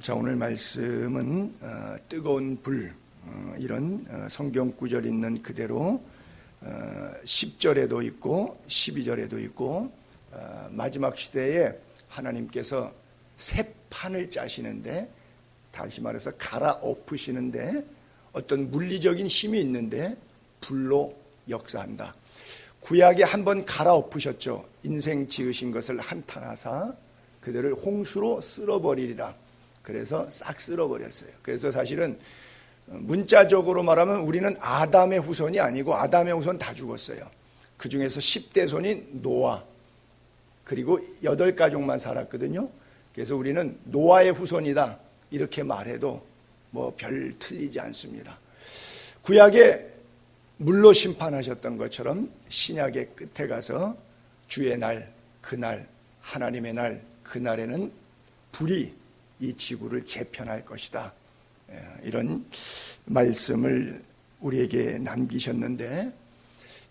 자, 오늘 말씀은 뜨거운 불, 이런 성경 구절 있는 그대로 10절에도 있고 12절에도 있고 마지막 시대에 하나님께서 새 판을 짜시는데, 다시 말해서 갈아엎으시는데 어떤 물리적인 힘이 있는데 불로 역사한다. 구약에 한번 갈아엎으셨죠. 인생 지으신 것을 한탄하사 그들을 홍수로 쓸어버리리라. 그래서 싹 쓸어버렸어요. 그래서 사실은 문자적으로 말하면 우리는 아담의 후손이 아니고 아담의 후손 다 죽었어요. 그 중에서 10대 손이 노아, 그리고 8가족만 살았거든요. 그래서 우리는 노아의 후손이다 이렇게 말해도 뭐 별 틀리지 않습니다. 구약에 물로 심판하셨던 것처럼 신약의 끝에 가서 주의 날, 그날, 하나님의 날, 그날에는 불이 이 지구를 재편할 것이다. 이런 말씀을 우리에게 남기셨는데,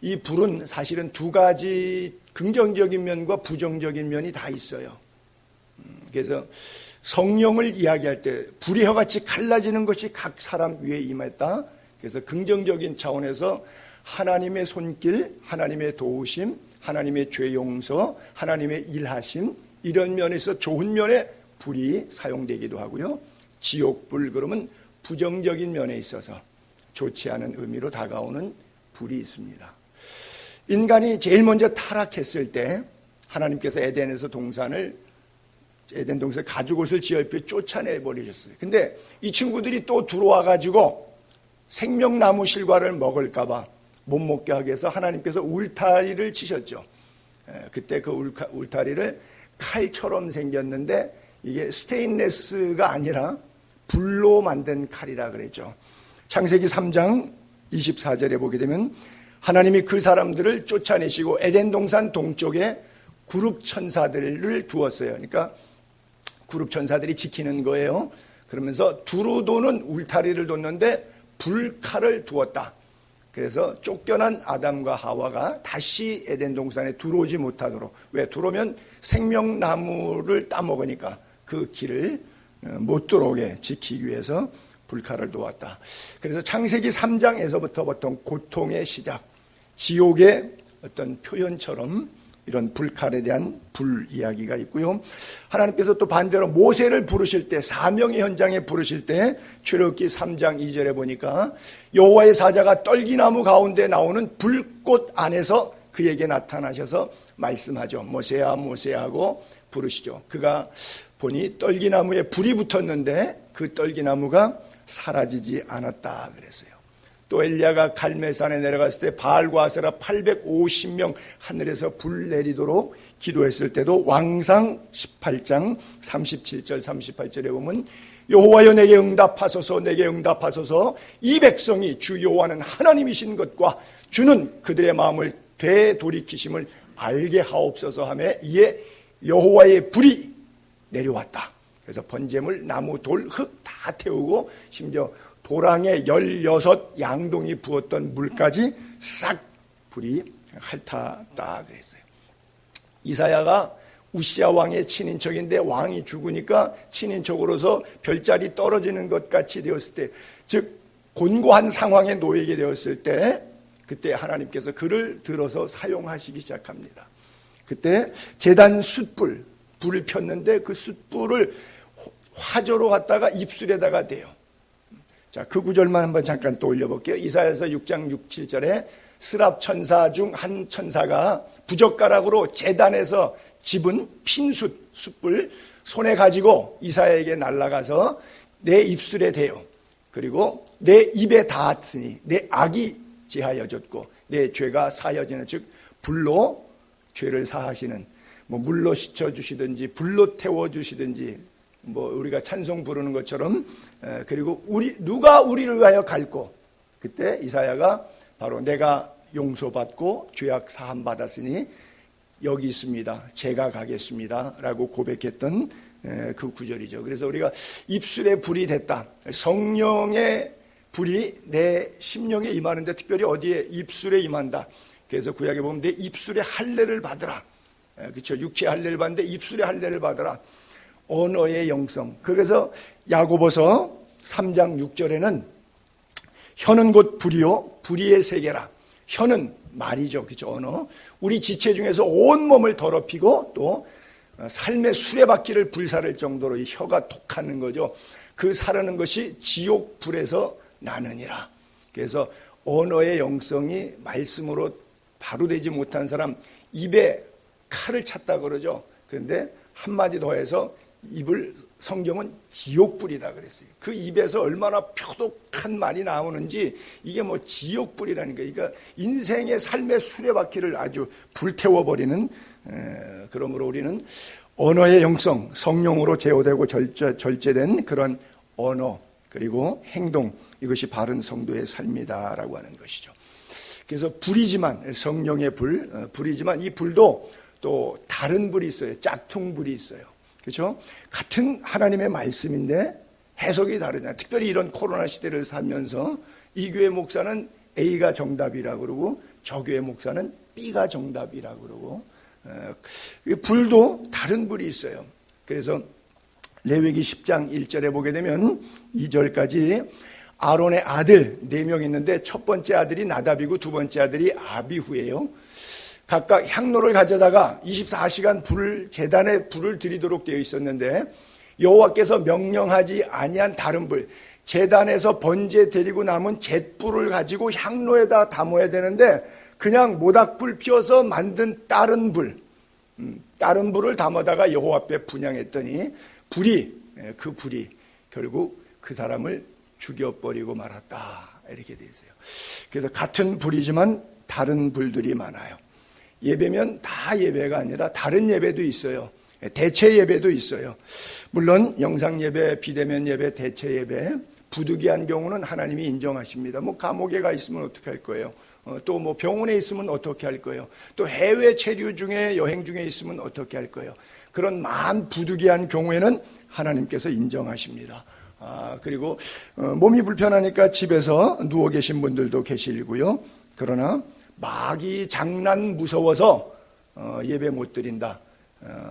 이 불은 사실은 두 가지 긍정적인 면과 부정적인 면이 다 있어요. 그래서 성령을 이야기할 때 불이 혀같이 갈라지는 것이 각 사람 위에 임했다. 그래서 긍정적인 차원에서 하나님의 손길, 하나님의 도우심, 하나님의 죄 용서, 하나님의 일하심, 이런 면에서 좋은 면에 불이 사용되기도 하고요. 지옥불 그러면 부정적인 면에 있어서 좋지 않은 의미로 다가오는 불이 있습니다. 인간이 제일 먼저 타락했을 때 하나님께서 에덴 동산을 가죽 옷을 지어입혀 쫓아내버리셨어요. 근데 이 친구들이 또 들어와가지고 생명나무 실과를 먹을까봐 못 먹게 하기 위해서 하나님께서 울타리를 치셨죠. 그때 그 울타리를 칼처럼 생겼는데 이게 스테인레스가 아니라 불로 만든 칼이라 그랬죠. 창세기 3장 24절에 보게 되면 하나님이 그 사람들을 쫓아내시고 에덴 동산 동쪽에 구룹 천사들을 두었어요. 그러니까 구룹 천사들이 지키는 거예요. 그러면서 두루 도는 울타리를 뒀는데 불칼을 두었다. 그래서 쫓겨난 아담과 하와가 다시 에덴 동산에 들어오지 못하도록, 왜 들어오면 생명나무를 따먹으니까 그 길을 못 들어오게 지키기 위해서 불칼을 놓았다. 그래서 창세기 3장에서부터 보통 고통의 시작, 지옥의 어떤 표현처럼 이런 불칼에 대한 불 이야기가 있고요. 하나님께서 또 반대로 모세를 부르실 때, 사명의 현장에 부르실 때 출애굽기 3장 2절에 보니까 여호와의 사자가 떨기나무 가운데 나오는 불꽃 안에서 그에게 나타나셔서 말씀하죠. 모세야 모세야 하고 부르시죠. 그가 보니 떨기나무에 불이 붙었는데 그 떨기나무가 사라지지 않았다 그랬어요. 또 엘리야가 갈멜산에 내려갔을 때 바알과 아세라 850명 하늘에서 불 내리도록 기도했을 때도 왕상 18장 37절 38절에 보면 여호와여 내게 응답하소서, 내게 응답하소서, 이 백성이 주 여호와는 하나님이신 것과 주는 그들의 마음을 되돌이키심을 알게 하옵소서 하며 이에 여호와의 불이 내려왔다. 그래서 번제물, 나무, 돌, 흙 다 태우고 심지어 도랑에 16 양동이 부었던 물까지 싹 불이 핥았다 그랬어요. 이사야가 우시야 왕의 친인척인데 왕이 죽으니까 친인척으로서 별자리 떨어지는 것 같이 되었을 때, 즉 곤고한 상황에 놓이게 되었을 때, 그때 하나님께서 그를 들어서 사용하시기 시작합니다. 그때 제단 숯불, 불을 폈는데 그 숯불을 화조로 갖다가 입술에다가 대요. 자, 그 구절만 한번 잠깐 또 올려볼게요. 이사야서 6장 6, 7절에 스랍 천사 중 한 천사가 부젓가락으로 제단에서 집은 핀 숯불 손에 가지고 이사야에게 날아가서 내 입술에 대요. 그리고 내 입에 닿았으니 내 악이 제하여졌고 내 죄가 사여지는, 즉 불로 죄를 사하시는, 뭐 물로 씻어주시든지 불로 태워주시든지, 뭐 우리가 찬송 부르는 것처럼, 그리고 누가 우리를 위하여 갈고, 그때 이사야가 바로 내가 용서받고 죄악 사함 받았으니 여기 있습니다, 제가 가겠습니다 라고 고백했던 그 구절이죠. 그래서 우리가 입술에 불이 됐다, 성령의 불이 내 심령에 임하는데 특별히 어디에? 입술에 임한다. 그래서 구약에 보면 내 입술에 할례를 받으라, 그렇죠? 육체 할례를 받는데 입술에 할례를 받으라. 언어의 영성. 그래서 야고보서 3장 6절에는 혀는 곧 불이요 불의의 세계라. 혀는 말이죠. 그죠? 언어. 우리 지체 중에서 온몸을 더럽히고 또 삶의 수레바퀴를 불사를 정도로 이 혀가 독하는 거죠. 그 사르는 것이 지옥 불에서 나느니라. 그래서 언어의 영성이 말씀으로 바로 되지 못한 사람 입에 칼을 찼다 그러죠. 그런데 한마디 더 해서 입을 성경은 지옥불이다 그랬어요. 그 입에서 얼마나 표독한 말이 나오는지 이게 뭐 지옥불이라는 거예요. 그러니까 인생의 삶의 수레바퀴를 아주 불태워버리는 그러므로 우리는 언어의 영성, 성령으로 제어되고 절제된 그런 언어 그리고 행동 이것이 바른 성도의 삶이다라고 하는 것이죠. 그래서 불이지만 성령의 불이지만 이 불도 또 다른 불이 있어요. 짝퉁불이 있어요. 그렇죠? 같은 하나님의 말씀인데 해석이 다르잖아요. 특별히 이런 코로나 시대를 살면서 이 교회 목사는 A가 정답이라고 그러고 저 교회 목사는 B가 정답이라고 그러고 불도 다른 불이 있어요. 그래서 레위기 10장 1절에 보게 되면 2절까지 아론의 아들 4명 있는데 첫 번째 아들이 나답이고 두 번째 아들이 아비후예요. 각각 향로를 가져다가 24시간 제단에 불을 드리도록 되어 있었는데 여호와께서 명령하지 아니한 다른 불, 제단에서 번제 드리고 남은 잿불을 가지고 향로에다 담아야 되는데 그냥 모닥불 피워서 만든 다른 불을 담아다가 여호와 앞에 분향했더니 그 불이 결국 그 사람을 죽여버리고 말았다 이렇게 되어 있어요. 그래서 같은 불이지만 다른 불들이 많아요. 예배면 다 예배가 아니라 다른 예배도 있어요. 대체 예배도 있어요. 물론 영상 예배, 비대면 예배, 대체 예배, 부득이한 경우는 하나님이 인정하십니다. 뭐 감옥에 가 있으면 어떻게 할 거예요? 또 뭐 병원에 있으면 어떻게 할 거예요? 또 해외 체류 중에 여행 중에 있으면 어떻게 할 거예요? 그런 만 부득이한 경우에는 하나님께서 인정하십니다. 그리고 몸이 불편하니까 집에서 누워 계신 분들도 계시고요. 그러나 마귀 장난 무서워서 예배 못 드린다.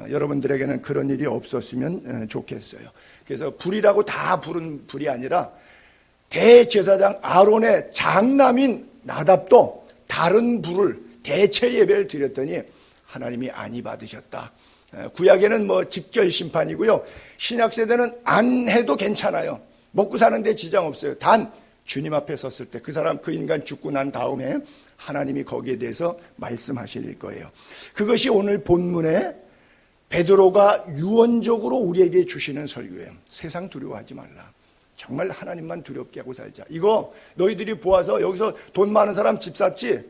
여러분들에게는 그런 일이 없었으면 좋겠어요. 그래서 불이라고 다 부른 불이 아니라 대제사장 아론의 장남인 나답도 다른 불을 대체 예배를 드렸더니 하나님이 안위 받으셨다. 구약에는 뭐 직결 심판이고요. 신약 세대는 안 해도 괜찮아요. 먹고 사는데 지장 없어요. 단 주님 앞에 섰을 때 그 사람 그 인간 죽고 난 다음에 하나님이 거기에 대해서 말씀하실 거예요. 그것이 오늘 본문에 베드로가 유언적으로 우리에게 주시는 설교예요. 세상 두려워하지 말라. 정말 하나님만 두렵게 하고 살자. 이거 너희들이 보아서 여기서 돈 많은 사람 집 샀지,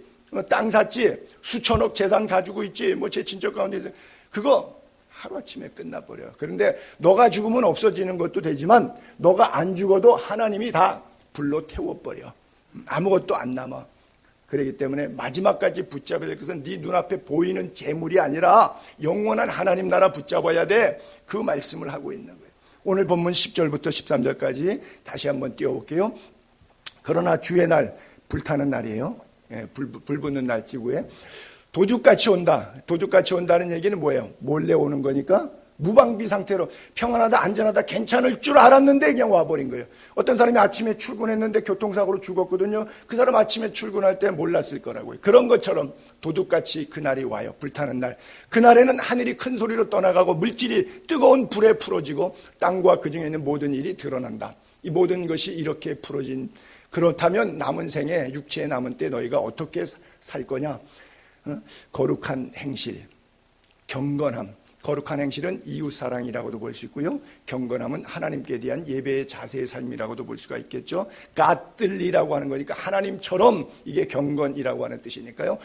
땅 샀지, 수천억 재산 가지고 있지, 뭐 제 친척 가운데 그거 하루아침에 끝나버려요. 그런데 너가 죽으면 없어지는 것도 되지만 너가 안 죽어도 하나님이 다 불로 태워버려. 아무것도 안 남아. 그렇기 때문에 마지막까지 붙잡아야 될 것은 네 눈앞에 보이는 재물이 아니라 영원한 하나님 나라 붙잡아야 돼. 그 말씀을 하고 있는 거예요. 오늘 본문 10절부터 13절까지 다시 한번 띄워볼게요. 그러나 주의 날, 불타는 날이에요. 불 붙는 날 지구에 도둑같이 온다. 도둑같이 온다는 얘기는 뭐예요? 몰래 오는 거니까 무방비 상태로 평안하다 안전하다 괜찮을 줄 알았는데 그냥 와버린 거예요. 어떤 사람이 아침에 출근했는데 교통사고로 죽었거든요. 그 사람 아침에 출근할 때 몰랐을 거라고요. 그런 것처럼 도둑같이 그날이 와요. 불타는 날. 그날에는 하늘이 큰 소리로 떠나가고 물질이 뜨거운 불에 풀어지고 땅과 그 중에 있는 모든 일이 드러난다. 이 모든 것이 이렇게 풀어진, 그렇다면 남은 생에 육체에 남은 때 너희가 어떻게 살 거냐? 거룩한 행실, 경건함. 거룩한 행실은 이웃사랑이라고도 볼 수 있고요. 경건함은 하나님께 대한 예배의 자세의 삶이라고도 볼 수가 있겠죠. 갓들리라고 하는 거니까 하나님처럼 이게 경건이라고 하는 뜻이니까요.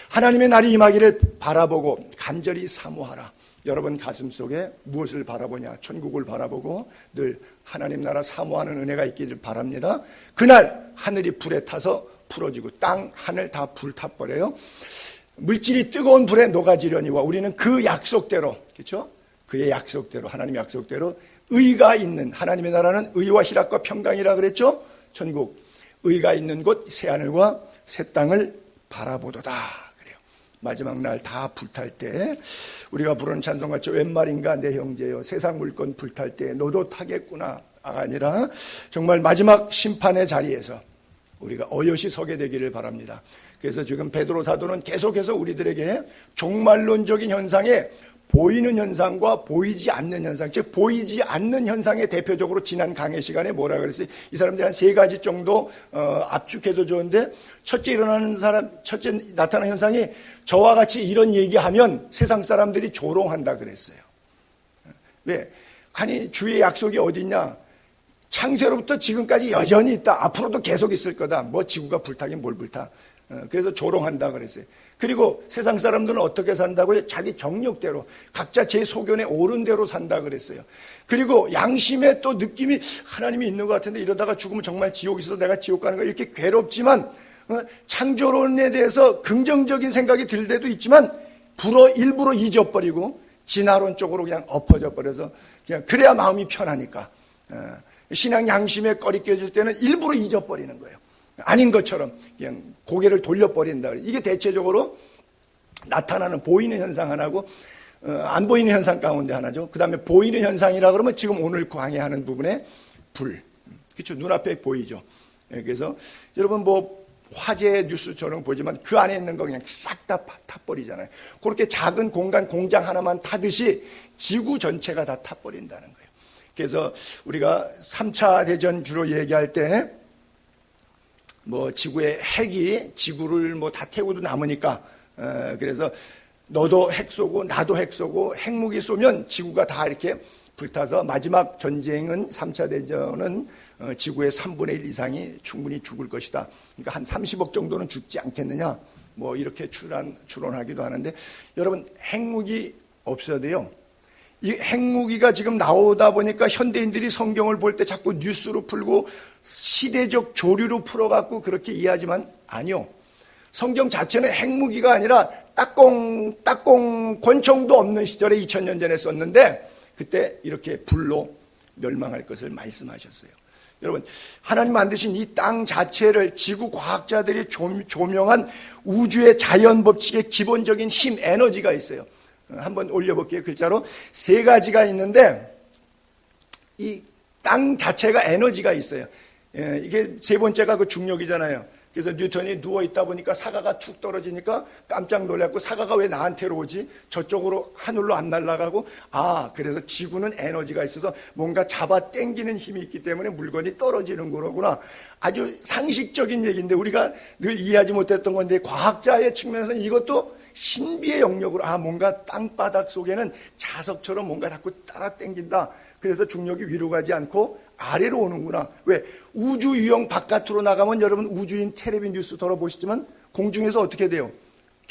하나님의 날이 임하기를 바라보고 간절히 사모하라. 여러분 가슴 속에 무엇을 바라보냐? 천국을 바라보고 늘 하나님 나라 사모하는 은혜가 있기를 바랍니다. 그날 하늘이 불에 타서 풀어지고 땅, 하늘 다 불타버려요. 물질이 뜨거운 불에 녹아지려니와 우리는 그 약속대로, 그렇죠? 그의 약속대로, 하나님의 약속대로 의가 있는, 하나님의 나라는 의와 희락과 평강이라 그랬죠? 천국, 의가 있는 곳 새하늘과 새 땅을 바라보도다. 그래요. 마지막 날 다 불탈 때 우리가 부르는 찬송같이 웬 말인가 내 형제여 세상 물건 불탈 때 너도 타겠구나 아니라 정말 마지막 심판의 자리에서 우리가 어여시 서게 되기를 바랍니다. 그래서 지금 베드로 사도는 계속해서 우리들에게 종말론적인 현상에 보이는 현상과 보이지 않는 현상, 즉 보이지 않는 현상에 대표적으로 지난 강의 시간에 뭐라 그랬어요? 이 사람들이 한 3가지 정도 압축해서 줬는데, 첫째 나타나는 현상이 저와 같이 이런 얘기하면 세상 사람들이 조롱한다 그랬어요. 왜? 아니 주의 약속이 어디 있냐? 창세로부터 지금까지 여전히 있다. 앞으로도 계속 있을 거다. 뭐 지구가 불타긴 뭘 불타. 그래서 조롱한다 그랬어요. 그리고 세상 사람들은 어떻게 산다고요? 자기 정력대로 각자 제 소견에 옳은 대로 산다 그랬어요. 그리고 양심에 또 느낌이 하나님이 있는 것 같은데 이러다가 죽으면 정말 지옥이 있어서 내가 지옥 가는 거 이렇게 괴롭지만 창조론에 대해서 긍정적인 생각이 들 때도 있지만 일부러 잊어버리고 진화론 쪽으로 그냥 엎어져 버려서 그냥 그래야 마음이 편하니까 신앙 양심에 꺼리 껴질 때는 일부러 잊어버리는 거예요. 아닌 것처럼 그냥 고개를 돌려버린다. 이게 대체적으로 나타나는 보이는 현상 하나고 안 보이는 현상 가운데 하나죠. 그 다음에 보이는 현상이라 그러면 지금 오늘 강의하는 부분에 불. 그렇죠. 눈앞에 보이죠. 그래서 여러분 뭐 화재 뉴스처럼 보지만 그 안에 있는 거 그냥 싹 다 타버리잖아요. 그렇게 작은 공장 하나만 타듯이 지구 전체가 다 타버린다는 거예요. 그래서 우리가 3차 대전 주로 얘기할 때 뭐 지구의 핵이 지구를 뭐 다 태우도 남으니까 그래서 너도 핵 쏘고 나도 핵 쏘고 핵무기 쏘면 지구가 다 이렇게 불타서 마지막 전쟁은 3차 대전은 지구의 3분의 1 이상이 충분히 죽을 것이다. 그러니까 한 30억 정도는 죽지 않겠느냐 뭐 이렇게 추론하기도 하는데 여러분 핵무기 없어도요. 이 핵무기가 지금 나오다 보니까 현대인들이 성경을 볼 때 자꾸 뉴스로 풀고 시대적 조류로 풀어갖고 그렇게 이해하지만 아니요. 성경 자체는 핵무기가 아니라 딱공 권총도 없는 시절에 2000년 전에 썼는데 그때 이렇게 불로 멸망할 것을 말씀하셨어요. 여러분 하나님 만드신 이 땅 자체를 지구 과학자들이 조명한 우주의 자연 법칙의 기본적인 힘 에너지가 있어요. 한번 올려볼게요. 글자로 3가지가 있는데 이 땅 자체가 에너지가 있어요. 이게 3번째가 그 중력이잖아요. 그래서 뉴턴이 누워있다 보니까 사과가 툭 떨어지니까 깜짝 놀랐고 사과가 왜 나한테로 오지? 저쪽으로 하늘로 안 날아가고 그래서 지구는 에너지가 있어서 뭔가 잡아 당기는 힘이 있기 때문에 물건이 떨어지는 거구나. 아주 상식적인 얘기인데 우리가 늘 이해하지 못했던 건데 과학자의 측면에서는 이것도 신비의 영역으로 뭔가 땅바닥 속에는 자석처럼 뭔가 자꾸 따라 당긴다. 그래서 중력이 위로 가지 않고 아래로 오는구나. 왜? 우주 유형 바깥으로 나가면 여러분 우주인 텔레비 뉴스 들어보시지만 공중에서 어떻게 돼요?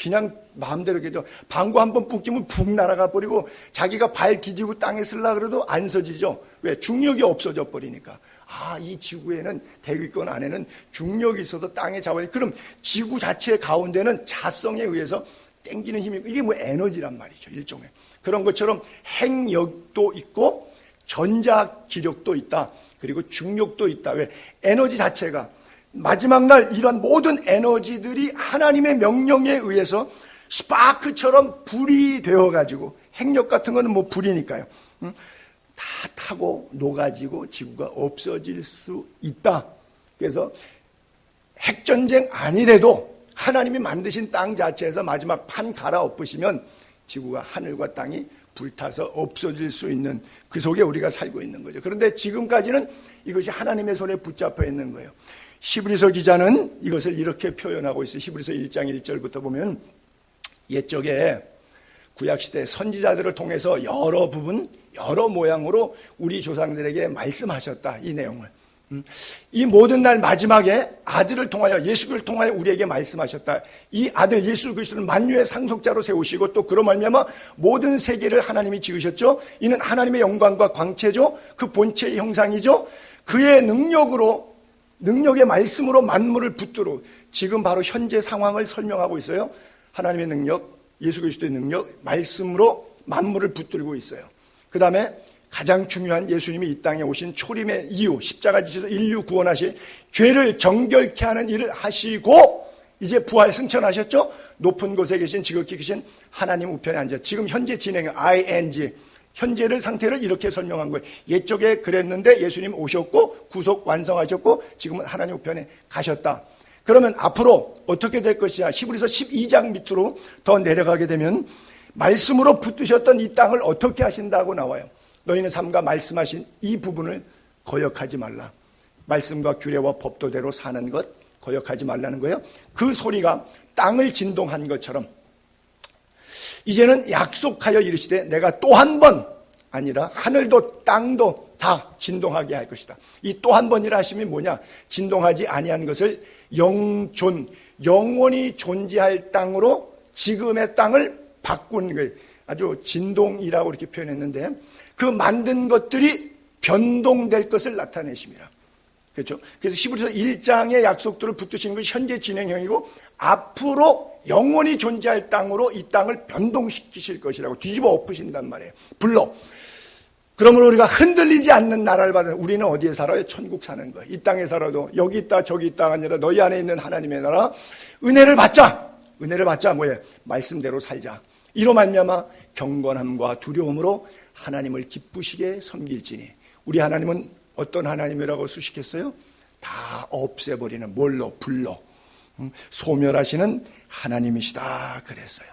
그냥 마음대로 이렇게 방구 한번 뿜기면 푹 날아가 버리고 자기가 발 디디고 땅에 쓸라 그래도 안 서지죠. 왜? 중력이 없어져 버리니까. 이 지구에는 대기권 안에는 중력이 있어서 땅에 잡아야 그럼 지구 자체의 가운데는 자성에 의해서 땡기는 힘이 있고 이게 뭐 에너지란 말이죠. 일종의. 그런 것처럼 핵력도 있고 전자기력도 있다. 그리고 중력도 있다. 왜? 에너지 자체가 마지막 날 이런 모든 에너지들이 하나님의 명령에 의해서 스파크처럼 불이 되어가지고 핵력 같은 거는 뭐 불이니까요. 다 타고 녹아지고 지구가 없어질 수 있다. 그래서 핵전쟁 아니래도 하나님이 만드신 땅 자체에서 마지막 판 갈아엎으시면 지구가 하늘과 땅이 불타서 없어질 수 있는 그 속에 우리가 살고 있는 거죠. 그런데 지금까지는 이것이 하나님의 손에 붙잡혀 있는 거예요. 히브리서 기자는 이것을 이렇게 표현하고 있어요. 히브리서 1장 1절부터 보면 옛적에 구약시대 선지자들을 통해서 여러 부분, 여러 모양으로 우리 조상들에게 말씀하셨다. 이 내용을. 이 모든 날 마지막에 아들을 통하여 예수를 통하여 우리에게 말씀하셨다. 이 아들 예수 그리스도를 만유의 상속자로 세우시고 또 그로 말미암아 모든 세계를 하나님이 지으셨죠. 이는 하나님의 영광과 광채죠. 그 본체의 형상이죠. 그의 능력의 말씀으로 만물을 붙들고 지금 바로 현재 상황을 설명하고 있어요. 하나님의 능력, 예수 그리스도의 능력, 말씀으로 만물을 붙들고 있어요. 그 다음에 가장 중요한 예수님이 이 땅에 오신 초림의 이유, 십자가 지셔서 인류 구원하실 죄를 정결케 하는 일을 하시고 이제 부활 승천하셨죠. 높은 곳에 계신 지극히 크신 하나님 우편에 앉아. 지금 현재 진행형 ing 현재를 상태를 이렇게 설명한 거예요. 옛적에 그랬는데 예수님 오셨고 구속 완성하셨고 지금은 하나님 우편에 가셨다. 그러면 앞으로 어떻게 될 것이냐. 히브리서 12장 밑으로 더 내려가게 되면 말씀으로 붙드셨던 이 땅을 어떻게 하신다고 나와요. 너희는 삼가 말씀하신 이 부분을 거역하지 말라. 말씀과 규례와 법도대로 사는 것 거역하지 말라는 거예요. 그 소리가 땅을 진동한 것처럼 이제는 약속하여 이르시되 내가 또 한 번 아니라 하늘도 땅도 다 진동하게 할 것이다. 이 또 한 번이라 하심이 뭐냐? 진동하지 아니한 것을 영원히 존재할 땅으로 지금의 땅을 바꾼 거예요. 아주 진동이라고 이렇게 표현했는데 그 만든 것들이 변동될 것을 나타내십니다. 그렇죠? 그래서 히브리서 1장의 약속들을 붙드시는 것이 현재 진행형이고 앞으로 영원히 존재할 땅으로 이 땅을 변동시키실 것이라고 뒤집어 엎으신단 말이에요. 불러. 그러므로 우리가 흔들리지 않는 나라를 받아. 우리는 어디에 살아요? 천국 사는 거예요. 이 땅에 살아도 여기 있다 저기 있다가 아니라 너희 안에 있는 하나님의 나라 은혜를 받자. 은혜를 받자 뭐예요? 말씀대로 살자. 이로 말미암아 경건함과 두려움으로 하나님을 기쁘시게 섬길지니. 우리 하나님은 어떤 하나님이라고 수식했어요? 다 없애버리는 뭘로? 불로 소멸하시는 하나님이시다 그랬어요.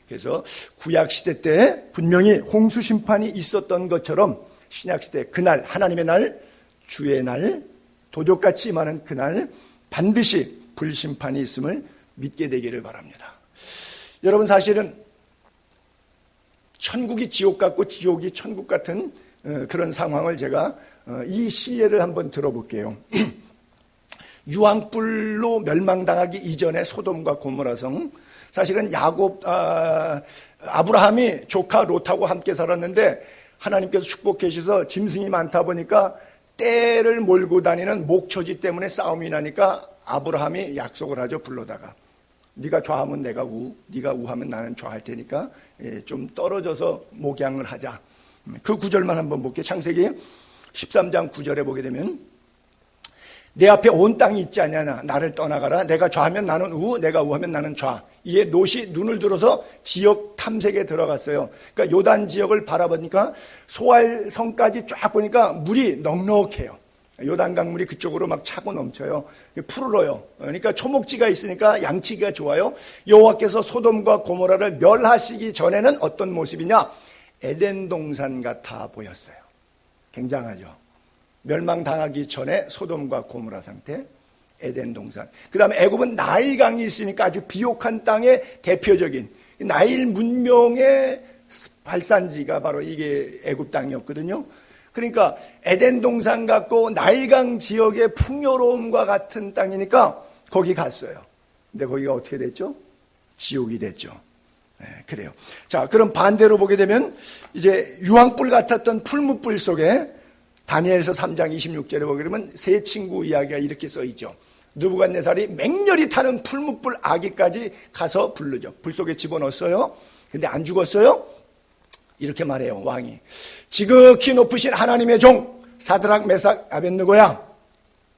그래서 구약시대 때 분명히 홍수심판이 있었던 것처럼 신약시대 그날 하나님의 날 주의 날 도적같이 임하는 그날 반드시 불심판이 있음을 믿게 되기를 바랍니다. 여러분 사실은 천국이 지옥 같고 지옥이 천국 같은 그런 상황을 제가 이 시예를 한번 들어볼게요. 유황불로 멸망당하기 이전에 소돔과 고모라성 사실은 아브라함이 조카 롯하고 함께 살았는데 하나님께서 축복해 주셔서 짐승이 많다 보니까 떼를 몰고 다니는 목초지 때문에 싸움이 나니까 아브라함이 약속을 하죠. 불러다가 네가 좌하면 내가 우, 네가 우하면 나는 좌할 테니까 좀 떨어져서 목양을 하자. 그 구절만 한번 볼게요. 창세기 13장 9절에 보게 되면 내 앞에 온 땅이 있지 않냐나 나를 떠나가라. 내가 좌하면 나는 우, 내가 우하면 나는 좌. 이에 롯이 눈을 들어서 지역 탐색에 들어갔어요. 그러니까 요단 지역을 바라보니까 소알성까지 쫙 보니까 물이 넉넉해요. 요단강 물이 그쪽으로 막 차고 넘쳐요. 푸르러요. 그러니까 초목지가 있으니까 양치기가 좋아요. 여호와께서 소돔과 고모라를 멸하시기 전에는 어떤 모습이냐? 에덴 동산 같아 보였어요. 굉장하죠. 멸망당하기 전에 소돔과 고모라 상태, 에덴 동산. 그 다음에 애굽은 나일강이 있으니까 아주 비옥한 땅의 대표적인 나일 문명의 발산지가 바로 이게 애굽 땅이었거든요. 그러니까 에덴 동산 같고 나일강 지역의 풍요로움과 같은 땅이니까 거기 갔어요. 근데 거기가 어떻게 됐죠? 지옥이 됐죠. 네, 그래요. 자, 그럼 반대로 보게 되면 이제 유황불 같았던 풀무불 속에 다니엘서 3장 26절에 보게 되면 세 친구 이야기가 이렇게 써 있죠. 느부갓네살이 맹렬히 타는 풀무불 아기까지 가서 부르죠. 불 속에 집어넣었어요. 근데 안 죽었어요. 이렇게 말해요. 왕이 지극히 높으신 하나님의 종 사드락 메삭 아벳느고야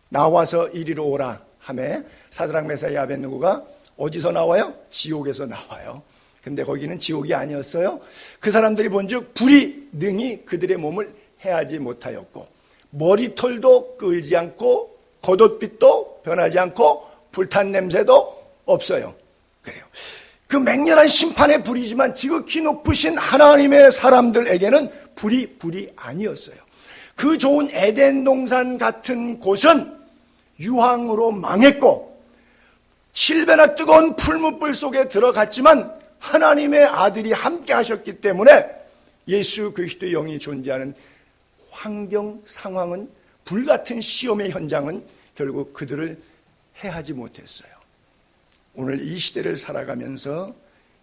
나와서 이리로 오라 하매 사드락 메삭 아벳느고가 어디서 나와요? 지옥에서 나와요. 근데 거기는 지옥이 아니었어요. 그 사람들이 본즉 불이 능히 그들의 몸을 해하지 못하였고 머리털도 끓지 않고 겉옷빛도 변하지 않고 불탄 냄새도 없어요. 그래요. 그 맹렬한 심판의 불이지만 지극히 높으신 하나님의 사람들에게는 불이 아니었어요. 그 좋은 에덴 동산 같은 곳은 유황으로 망했고 7배나 뜨거운 풀무불 속에 들어갔지만 하나님의 아들이 함께 하셨기 때문에 예수 그리스도의 영이 존재하는 환경 상황은 불같은 시험의 현장은 결국 그들을 해하지 못했어요. 오늘 이 시대를 살아가면서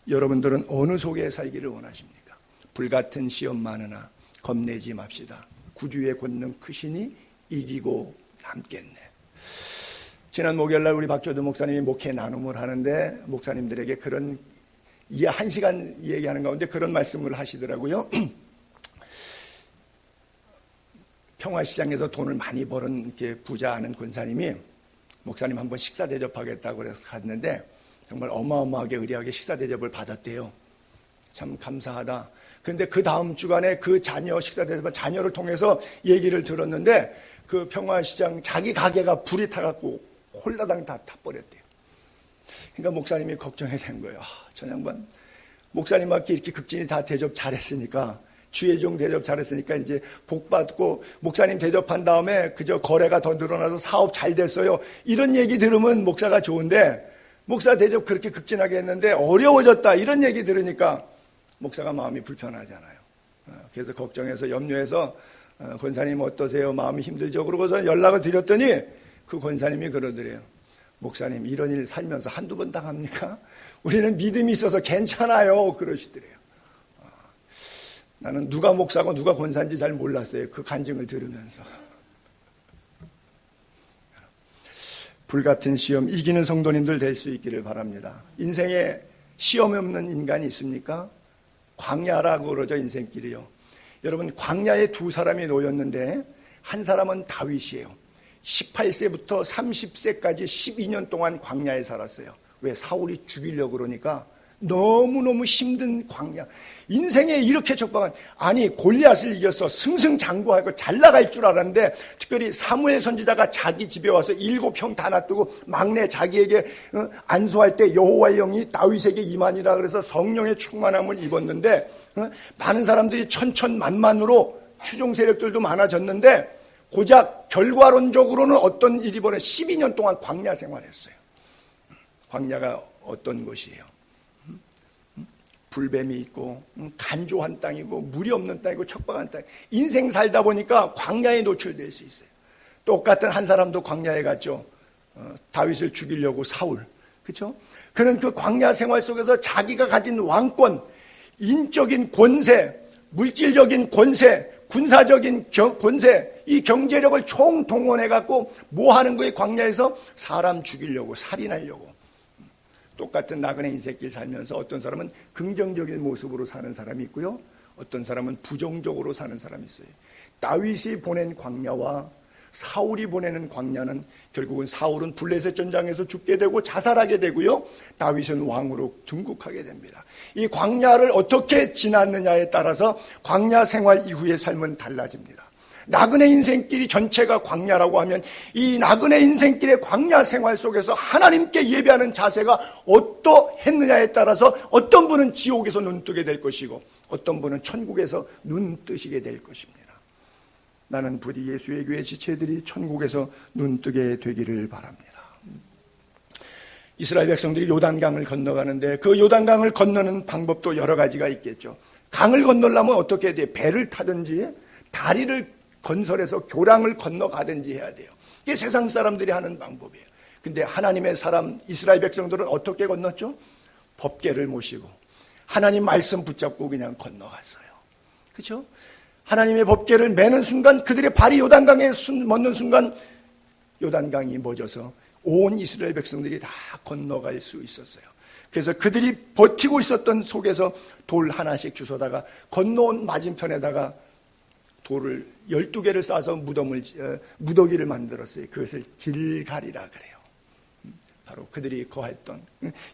여러분들은 어느 속에 살기를 원하십니까? 불같은 시험 많으나 겁내지 맙시다. 구주의 권능 크시니 이기고 남겠네. 지난 목요일날 우리 박조도 목사님이 목회 나눔을 하는데 목사님들에게 그런 1시간 얘기하는 가운데 그런 말씀을 하시더라고요. 평화시장에서 돈을 많이 버는 이렇게 부자 아는 권사님이 목사님 한번 식사 대접하겠다고 그래서 갔는데 정말 어마어마하게 의리하게 식사 대접을 받았대요. 참 감사하다. 그런데 그 다음 주간에 그 자녀 식사 대접 자녀를 통해서 얘기를 들었는데 그 평화시장 자기 가게가 불이 타갖고 홀라당 다 타버렸대요. 그러니까 목사님이 걱정이 된 거예요. 저 양반 목사님한테 이렇게 극진히 다 대접 잘했으니까, 주의종 대접 잘했으니까 이제 복 받고 목사님 대접한 다음에 그저 거래가 더 늘어나서 사업 잘 됐어요. 이런 얘기 들으면 목사가 좋은데 목사 대접 그렇게 극진하게 했는데 어려워졌다 이런 얘기 들으니까 목사가 마음이 불편하잖아요. 그래서 걱정해서 염려해서 권사님 어떠세요? 마음이 힘들죠? 그러고서 연락을 드렸더니 그 권사님이 그러더래요. 목사님 이런 일 살면서 한두 번 당합니까? 우리는 믿음이 있어서 괜찮아요. 그러시더래요. 나는 누가 목사고 누가 권사인지 잘 몰랐어요. 그 간증을 들으면서. 불같은 시험 이기는 성도님들 될 수 있기를 바랍니다. 인생에 시험이 없는 인간이 있습니까? 광야라고 그러죠. 인생길이요. 여러분 광야에 두 사람이 놓였는데 한 사람은 다윗이에요. 18세부터 30세까지 12년 동안 광야에 살았어요. 왜? 사울이 죽이려고 그러니까 너무너무 힘든 광야. 인생에 이렇게 척박한, 아니 골리앗을 이겨서 승승장구하고 잘 나갈 줄 알았는데 특별히 사무엘 선지자가 자기 집에 와서 7형 다 놔두고 막내 자기에게 안수할 때 여호와의 영이 다윗에게 임하니라 그래서 성령의 충만함을 입었는데 많은 사람들이 천천만만으로 추종 세력들도 많아졌는데 고작 결과론적으로는 어떤 일이 벌어져 12년 동안 광야 생활했어요. 광야가 어떤 곳이에요? 불뱀이 있고 간조한 땅이고 물이 없는 땅이고 척박한 땅. 인생 살다 보니까 광야에 노출될 수 있어요. 똑같은 한 사람도 광야에 갔죠. 다윗을 죽이려고 사울. 그렇죠? 그는 그 광야 생활 속에서 자기가 가진 왕권, 인적인 권세, 물질적인 권세, 군사적인 권세, 이 경제력을 총동원해갖고 뭐 하는 거예요? 광야에서 사람 죽이려고, 살인하려고. 똑같은 나그네 인생길 살면서 어떤 사람은 긍정적인 모습으로 사는 사람이 있고요. 어떤 사람은 부정적으로 사는 사람이 있어요. 다윗이 보낸 광야와 사울이 보내는 광야는 결국은 사울은 블레셋 전장에서 죽게 되고 자살하게 되고요. 다윗은 왕으로 등극하게 됩니다. 이 광야를 어떻게 지났느냐에 따라서 광야 생활 이후의 삶은 달라집니다. 나그네 인생길이 전체가 광야라고 하면 이 나그네 인생길의 광야 생활 속에서 하나님께 예배하는 자세가 어떠했느냐에 따라서 어떤 분은 지옥에서 눈뜨게 될 것이고 어떤 분은 천국에서 눈뜨시게 될 것입니다. 나는 부디 예수의 교회 지체들이 천국에서 눈뜨게 되기를 바랍니다. 이스라엘 백성들이 요단강을 건너가는데 그 요단강을 건너는 방법도 여러 가지가 있겠죠. 강을 건너려면 어떻게 해야 돼요? 배를 타든지 다리를 건설해서 교량을 건너가든지 해야 돼요. 이게 세상 사람들이 하는 방법이에요. 근데 하나님의 사람 이스라엘 백성들은 어떻게 건넜죠? 법궤를 모시고 하나님 말씀 붙잡고 그냥 건너갔어요. 그렇죠? 하나님의 법궤를 매는 순간 그들의 발이 요단강에 멎는 순간 요단강이 멎어서 온 이스라엘 백성들이 다 건너갈 수 있었어요. 그래서 그들이 버티고 있었던 속에서 돌 하나씩 주워다가 건너온 맞은편에다가 돌을 12개를 쌓아서 무더기를 만들었어요. 그것을 길갈이라 그래요. 바로 그들이 거했던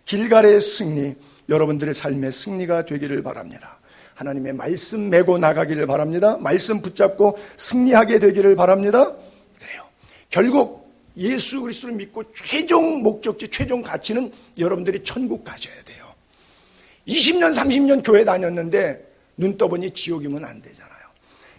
길갈의 승리, 여러분들의 삶의 승리가 되기를 바랍니다. 하나님의 말씀 메고 나가기를 바랍니다. 말씀 붙잡고 승리하게 되기를 바랍니다. 그래요. 결국 예수 그리스도를 믿고 최종 목적지, 최종 가치는 여러분들이 천국 가셔야 돼요. 20년, 30년 교회 다녔는데 눈 떠보니 지옥이면 안 되잖아요.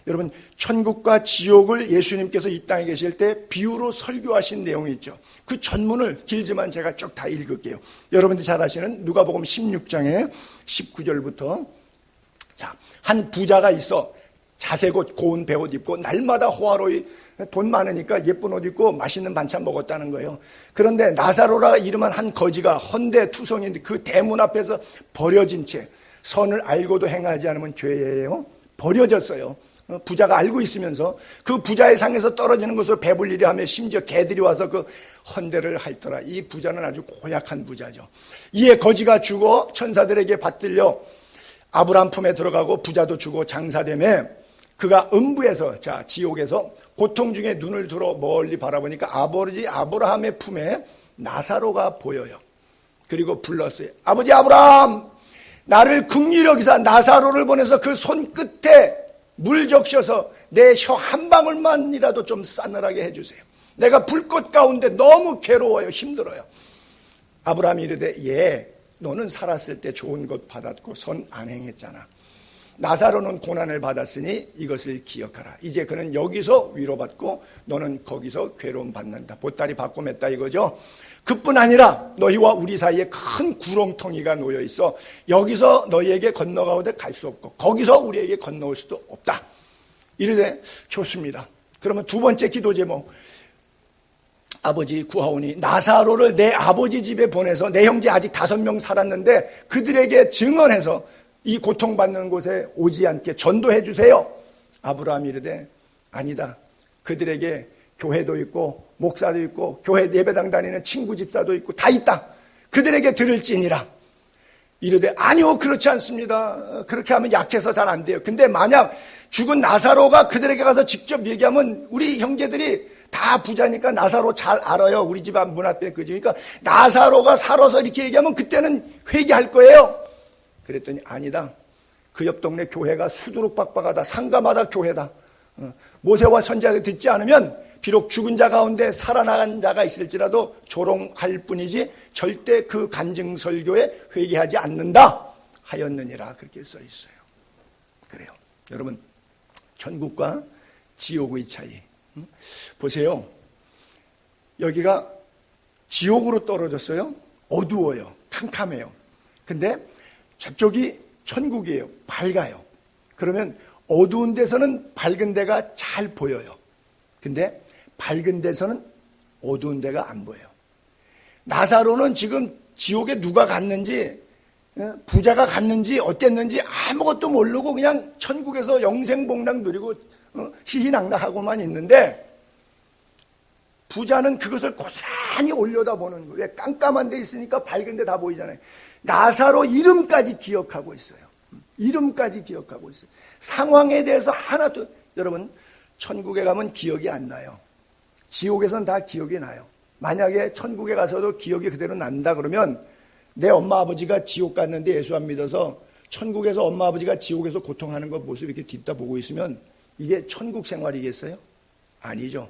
여러분, 천국과 지옥을 예수님께서 이 땅에 계실 때 비유로 설교하신 내용이 있죠. 그 전문을 길지만 제가 쭉 다 읽을게요. 여러분들이 잘 아시는 누가복음 16장에 19절부터 자, 한 부자가 있어 자색 옷, 고운 배옷 입고 날마다 호화로이 돈 많으니까 예쁜 옷 입고 맛있는 반찬 먹었다는 거예요. 그런데 나사로라 이름한 한 거지가 헌데 투성인데 그 대문 앞에서 버려진 채 선을 알고도 행하지 않으면 죄예요. 버려졌어요. 부자가 알고 있으면서 그 부자의 상에서 떨어지는 것을 배불리려 하며 심지어 개들이 와서 그 헌대를 핥더라. 이 부자는 아주 고약한 부자죠. 이에 거지가 죽어 천사들에게 받들려 아브라함 품에 들어가고 부자도 죽어 장사되며 그가 음부에서, 자, 지옥에서 고통 중에 눈을 들어 멀리 바라보니까 아버지 아브라함의 품에 나사로가 보여요. 그리고 불렀어요. 아버지 아브라함, 나를 긍휼히 여기사 나사로를 보내서 그 손끝에 물 적셔서 내 혀 한 방울만이라도 좀 싸늘하게 해주세요. 내가 불꽃 가운데 너무 괴로워요. 힘들어요. 아브라함이 이르되 예, 너는 살았을 때 좋은 것 받았고 선 안 행했잖아. 나사로는 고난을 받았으니 이것을 기억하라. 이제 그는 여기서 위로받고 너는 거기서 괴로움 받는다. 보따리 받고 맸다 이거죠. 그뿐 아니라 너희와 우리 사이에 큰 구렁텅이가 놓여 있어 여기서 너희에게 건너가오되 갈 수 없고 거기서 우리에게 건너올 수도 없다. 이르되 좋습니다. 그러면 두 번째 기도 제목, 아버지 구하오니 나사로를 내 아버지 집에 보내서 내 형제 아직 5명 살았는데 그들에게 증언해서 이 고통받는 곳에 오지 않게 전도해 주세요. 아브라함이 이르되 아니다. 그들에게 교회도 있고 목사도 있고 교회 예배당 다니는 친구 집사도 있고 다 있다. 그들에게 들을지니라. 이르되 아니요, 그렇지 않습니다. 그렇게 하면 약해서 잘 안 돼요. 근데 만약 죽은 나사로가 그들에게 가서 직접 얘기하면 우리 형제들이 다 부자니까 나사로 잘 알아요. 우리 집 문 앞에 그지. 그러니까 나사로가 살아서 이렇게 얘기하면 그때는 회개할 거예요. 그랬더니 아니다. 그 옆 동네 교회가 수두룩 빡빡하다. 상가마다 교회다. 모세와 선지자들 듣지 않으면 비록 죽은 자 가운데 살아나간 자가 있을지라도 조롱할 뿐이지 절대 그 간증 설교에 회개하지 않는다 하였느니라. 그렇게 써 있어요. 그래요. 여러분, 천국과 지옥의 차이. 보세요. 여기가 지옥으로 떨어졌어요. 어두워요. 캄캄해요. 근데 저쪽이 천국이에요. 밝아요. 그러면 어두운 데서는 밝은 데가 잘 보여요. 근데 밝은 데서는 어두운 데가 안 보여요. 나사로는 지금 지옥에 누가 갔는지, 부자가 갔는지 어땠는지 아무것도 모르고 그냥 천국에서 영생복락 누리고 희희낙낙하고만 있는데, 부자는 그것을 고스란히 올려다보는 거예요. 왜? 깜깜한 데 있으니까 밝은 데 다 보이잖아요. 나사로 이름까지 기억하고 있어요. 이름까지 기억하고 있어요. 상황에 대해서 하나도. 여러분, 천국에 가면 기억이 안 나요. 지옥에서는 다 기억이 나요. 만약에 천국에 가서도 기억이 그대로 난다 그러면 내 엄마 아버지가 지옥 갔는데 예수 안 믿어서 천국에서 엄마 아버지가 지옥에서 고통하는 거 모습 이렇게 뒤따 보고 있으면 이게 천국 생활이겠어요? 아니죠.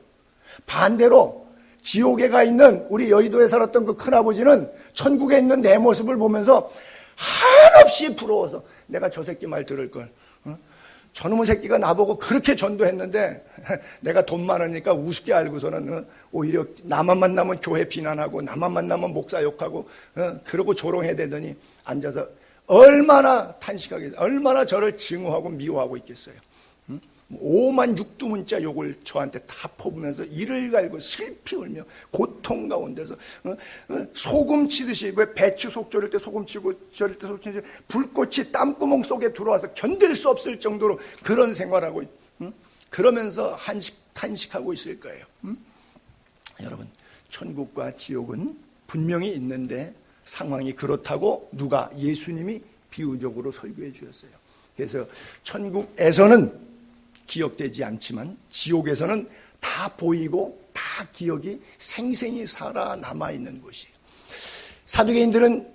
반대로 지옥에 가 있는 우리 여의도에 살았던 그 큰아버지는 천국에 있는 내 모습을 보면서 한없이 부러워서 내가 저 새끼 말 들을 걸. 저놈의 새끼가 나보고 그렇게 전도했는데 내가 돈 많으니까 우습게 알고서는 오히려 나만 만나면 교회 비난하고 나만 만나면 목사 욕하고 그러고 조롱해야 되더니 앉아서 얼마나 탄식하겠어요. 얼마나 저를 증오하고 미워하고 있겠어요. 5만 6두 문자 욕을 저한테 다 퍼부면서 이를 갈고 슬피 울며 고통 가운데서 소금 치듯이, 왜 배추 속 졸일 때 소금 치고 졸일 때 소금 치듯이 불꽃이 땀구멍 속에 들어와서 견딜 수 없을 정도로 그런 생활하고 그러면서 탄식하고 있을 거예요. 여러분, 천국과 지옥은 분명히 있는데 상황이 그렇다고 누가? 예수님이 비유적으로 설교해 주셨어요. 그래서 천국에서는 기억되지 않지만 지옥에서는 다 보이고 다 기억이 생생히 살아남아 있는 곳이에요. 사두개인들은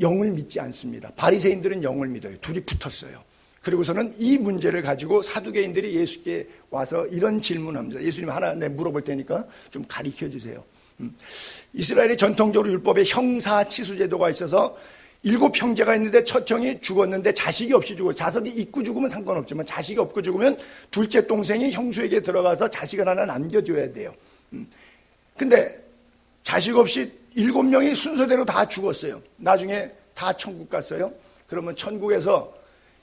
영을 믿지 않습니다. 바리새인들은 영을 믿어요. 둘이 붙었어요. 그리고서는 이 문제를 가지고 사두개인들이 예수께 와서 이런 질문합니다. 예수님, 하나 물어볼 테니까 좀 가르쳐 주세요. 이스라엘의 전통적으로 율법에 형사치수제도가 있어서 7 형제가 있는데 첫 형이 죽었는데 자식이 없이 죽어요. 자식이 있고 죽으면 상관없지만 자식이 없고 죽으면 둘째 동생이 형수에게 들어가서 자식을 하나 남겨줘야 돼요. 근데 자식 없이 7명이 순서대로 다 죽었어요. 나중에 다 천국 갔어요. 그러면 천국에서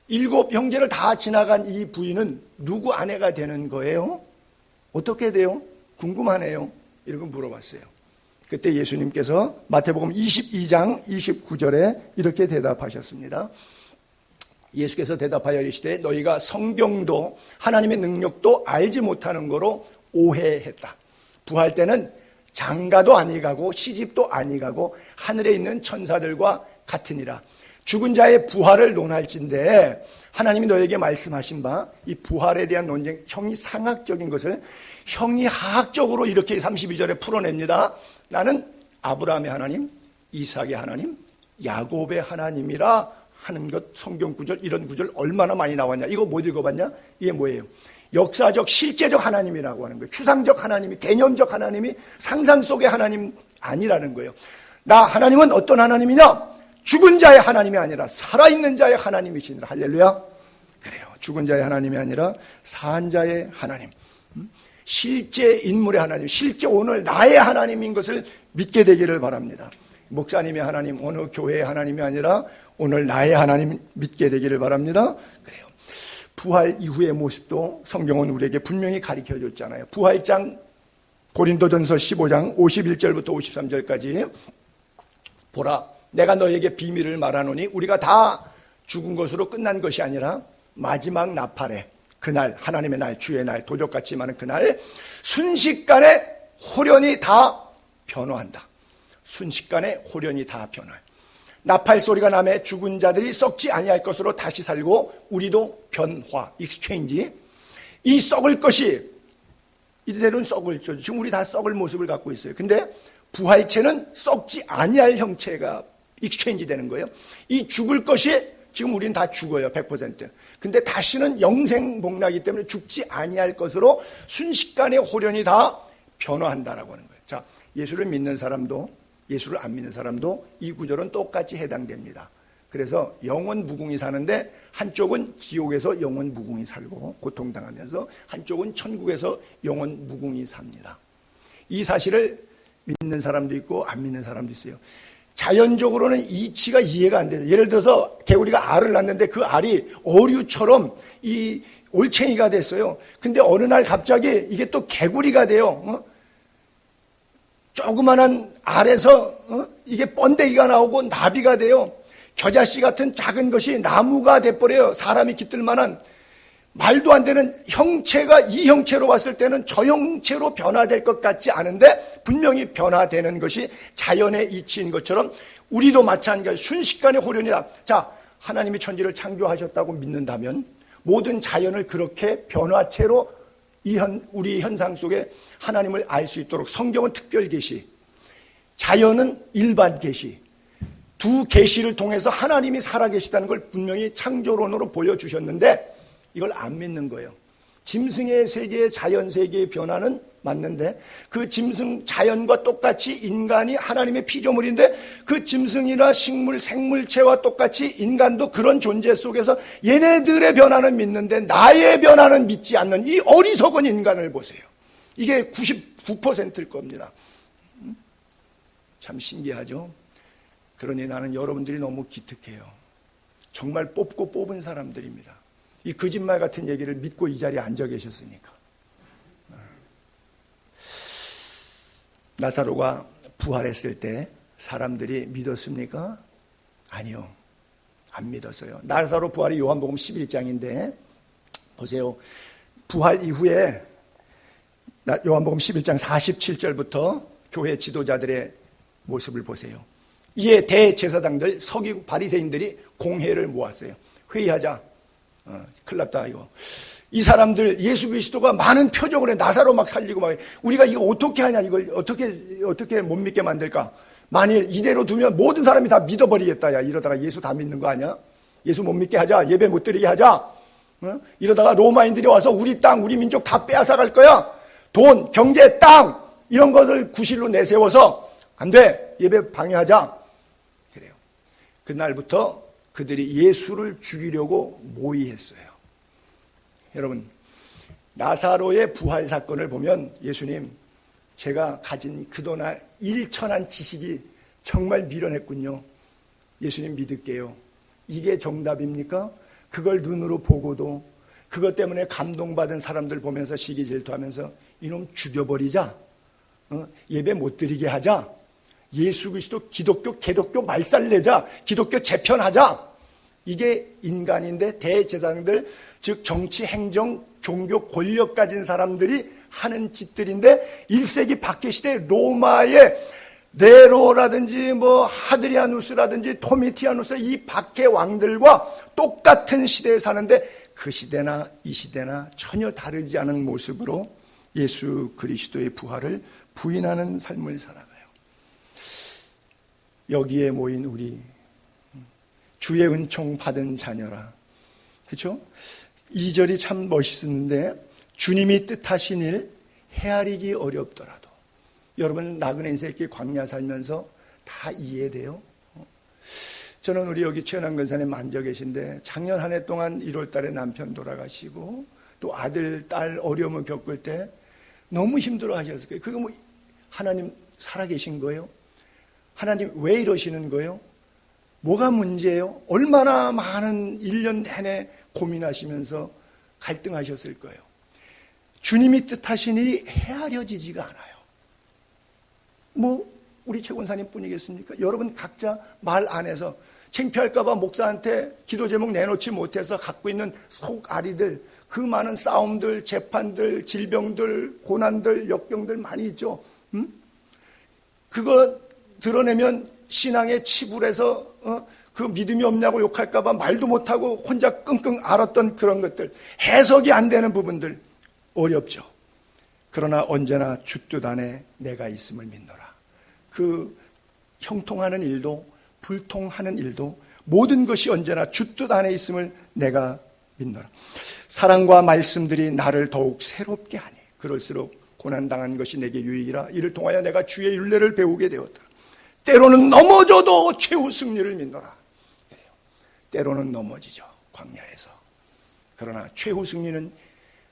7 형제를 다 지나간 이 부인은 누구 아내가 되는 거예요? 어떻게 돼요? 궁금하네요. 이렇게 물어봤어요. 그때 예수님께서 마태복음 22장 29절에 이렇게 대답하셨습니다. 예수께서 대답하여 이르시되 너희가 성경도 하나님의 능력도 알지 못하는 거로 오해했다. 부활 때는 장가도 아니 가고 시집도 아니 가고 하늘에 있는 천사들과 같으니라. 죽은 자의 부활을 논할진대 하나님이 너에게 말씀하신 바 이 부활에 대한 논쟁, 형이 상학적인 것을 형이 하학적으로 이렇게 32절에 풀어냅니다. 나는 아브라함의 하나님, 이삭의 하나님, 야곱의 하나님이라 하는 것, 성경 구절, 이런 구절 얼마나 많이 나왔냐. 이거 못 읽어봤냐? 이게 뭐예요? 역사적, 실제적 하나님이라고 하는 거예요. 추상적 하나님이, 개념적 하나님이 상상 속의 하나님 아니라는 거예요. 나 하나님은 어떤 하나님이냐? 죽은 자의 하나님이 아니라 살아있는 자의 하나님이시니라. 할렐루야. 그래요. 죽은 자의 하나님이 아니라 산 자의 하나님. 실제 인물의 하나님, 실제 오늘 나의 하나님인 것을 믿게 되기를 바랍니다. 목사님의 하나님, 어느 교회의 하나님이 아니라 오늘 나의 하나님 믿게 되기를 바랍니다. 그래요. 부활 이후의 모습도 성경은 우리에게 분명히 가르쳐 줬잖아요. 부활장 고린도전서 15장 51절부터 53절까지 보라, 내가 너에게 비밀을 말하노니 우리가 다 죽은 것으로 끝난 것이 아니라 마지막 나팔에, 그날, 하나님의 날, 주의 날, 도적같이 많은 그날 순식간에 호련히 다 변화한다. 순식간에 호련히 다 변화해. 나팔 소리가 나매 죽은 자들이 썩지 아니할 것으로 다시 살고 우리도 변화, 익스체인지. 이 썩을 것이 이대로는 썩을 죠. 지금 우리 다 썩을 모습을 갖고 있어요. 근데 부활체는 썩지 아니할 형체가 익스체인지 되는 거예요. 이 죽을 것이 지금 우리는 다 죽어요. 100%. 근데 다시는 영생복락이기 때문에 죽지 아니할 것으로 순식간에 호련히 다 변화한다라고 하는 거예요. 자, 예수를 믿는 사람도 예수를 안 믿는 사람도 이 구절은 똑같이 해당됩니다. 그래서 영원 무궁히 사는데 한쪽은 지옥에서 영원 무궁히 살고 고통당하면서 한쪽은 천국에서 영원 무궁히 삽니다. 이 사실을 믿는 사람도 있고 안 믿는 사람도 있어요. 자연적으로는 이치가 이해가 안 돼요. 예를 들어서 개구리가 알을 낳는데 그 알이 어류처럼 이 올챙이가 됐어요. 근데 어느 날 갑자기 이게 또 개구리가 돼요. 조그만한 알에서 이게 번데기가 나오고 나비가 돼요. 겨자씨 같은 작은 것이 나무가 돼버려요. 사람이 깃들 만한 말도 안 되는 형체가 이 형체로 봤을 때는 저 형체로 변화될 것 같지 않은데 분명히 변화되는 것이 자연의 이치인 것처럼 우리도 마찬가지 순식간에 호련이다. 자, 하나님이 천지를 창조하셨다고 믿는다면 모든 자연을 그렇게 변화체로 우리 현상 속에 하나님을 알 수 있도록 성경은 특별 계시, 자연은 일반 계시, 두 계시를 통해서 하나님이 살아계시다는 걸 분명히 창조론으로 보여주셨는데 이걸 안 믿는 거예요. 짐승의 세계의 자연 세계의 변화는 맞는데 그 짐승 자연과 똑같이 인간이 하나님의 피조물인데 그 짐승이나 식물 생물체와 똑같이 인간도 그런 존재 속에서 얘네들의 변화는 믿는데 나의 변화는 믿지 않는 이 어리석은 인간을 보세요. 이게 99%일 겁니다. 참 신기하죠. 그러니 나는 여러분들이 너무 기특해요. 정말 뽑고 뽑은 사람들입니다. 이 거짓말 같은 얘기를 믿고 이 자리에 앉아 계셨으니까. 나사로가 부활했을 때 사람들이 믿었습니까? 아니요. 안 믿었어요. 나사로 부활이 요한복음 11장인데 보세요. 부활 이후에 요한복음 11장 47절부터 교회 지도자들의 모습을 보세요. 이에 대제사장들, 서기관, 바리새인들이 공회를 모았어요. 회의하자. 큰일 났다 이거. 이 사람들 예수 그리스도가 많은 표적을 해. 나사로 막 살리고 막 우리가 이거 어떻게 하냐, 이걸 어떻게 못 믿게 만들까? 만일 이대로 두면 모든 사람이 다 믿어버리겠다. 야, 이러다가 예수 다 믿는 거 아니야? 예수 못 믿게 하자. 예배 못 드리게 하자. 이러다가 로마인들이 와서 우리 땅, 우리 민족 다 빼앗아 갈 거야. 돈, 경제, 땅 이런 것을 구실로 내세워서 안 돼. 예배 방해하자. 그래요. 그날부터 그들이 예수를 죽이려고 모의했어요. 여러분, 나사로의 부활 사건을 보면 예수님, 제가 가진 그동안 일천한 지식이 정말 미련했군요. 예수님 믿을게요. 이게 정답입니까? 그걸 눈으로 보고도 그것 때문에 감동받은 사람들 보면서 시기질투하면서 이놈 죽여버리자. 예배 못 드리게 하자. 예수 그리스도 기독교, 개독교 말살내자. 기독교 재편하자. 이게 인간인데 대제사장들, 즉 정치, 행정, 종교 권력 가진 사람들이 하는 짓들인데 1세기 박해 시대 로마의 네로라든지 뭐 하드리아누스라든지 도미티아누스 이 박해 왕들과 똑같은 시대에 사는데 그 시대나 이 시대나 전혀 다르지 않은 모습으로 예수 그리스도의 부활을 부인하는 삶을 살아가요. 여기에 모인 우리 주의 은총 받은 자녀라. 그렇죠? 2절이 참 멋있는데 주님이 뜻하신 일 헤아리기 어렵더라도 여러분 나그네 인생 이렇게 광야 살면서 다 이해돼요? 저는 우리 여기 최연한 근산에 만져 계신데 작년 한 해 동안 1월 달에 남편 돌아가시고 또 아들, 딸 어려움을 겪을 때 너무 힘들어 하셨을 거예요. 그거 뭐 하나님 살아계신 거예요? 하나님 왜 이러시는 거예요? 뭐가 문제예요? 얼마나 많은 1년 내내 고민하시면서 갈등하셨을 거예요. 주님이 뜻하신 일이 헤아려지지가 않아요. 뭐 우리 최 권사님 뿐이겠습니까? 여러분 각자 말 안에서 창피할까봐 목사한테 기도 제목 내놓지 못해서 갖고 있는 속앓이들, 그 많은 싸움들, 재판들, 질병들, 고난들, 역경들 많이 있죠. 그거 드러내면 신앙에 치불해서 그 믿음이 없냐고 욕할까봐 말도 못하고 혼자 끙끙 앓았던 그런 것들, 해석이 안 되는 부분들 어렵죠. 그러나 언제나 주 뜻 안에 내가 있음을 믿노라. 그 형통하는 일도 불통하는 일도 모든 것이 언제나 주 뜻 안에 있음을 내가 믿노라. 사랑과 말씀들이 나를 더욱 새롭게 하니 그럴수록 고난당한 것이 내게 유익이라. 이를 통하여 내가 주의 율례를 배우게 되었다. 때로는 넘어져도 최후 승리를 믿노라. 그래요. 때로는 넘어지죠, 광야에서. 그러나 최후 승리는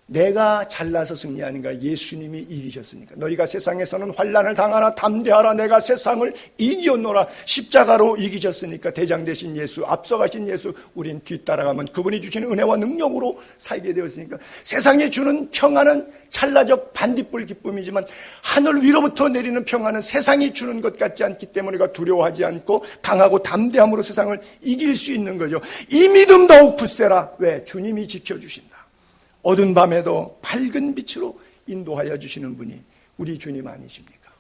내가 잘나서 승리하는가? 예수님이 이기셨으니까. 너희가 세상에서는 환난을 당하나 담대하라. 내가 세상을 이기었노라. 십자가로 이기셨으니까 대장 되신 예수, 앞서가신 예수, 우린 뒤따라가면 그분이 주시는 은혜와 능력으로 살게 되었으니까 세상에 주는 평안은 찰나적 반딧불 기쁨이지만 하늘 위로부터 내리는 평안은 세상이 주는 것 같지 않기 때문에 우리가 두려워하지 않고 강하고 담대함으로 세상을 이길 수 있는 거죠. 이 믿음 더욱 굳세라. 왜? 주님이 지켜주신다. 어두운 밤에도 밝은 빛으로 인도하여 주시는 분이 우리 주님 아니십니까?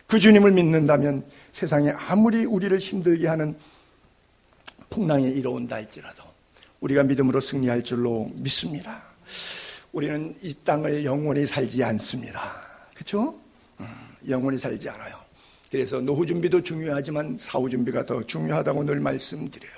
그 주님을 믿는다면 세상에 아무리 우리를 힘들게 하는 풍랑이 이뤄온다 할지라도 우리가 믿음으로 승리할 줄로 믿습니다. 우리는 이 땅을 영원히 살지 않습니다. 그렇죠? 영원히 살지 않아요. 그래서 노후 준비도 중요하지만 사후 준비가 더 중요하다고 늘 말씀드려요.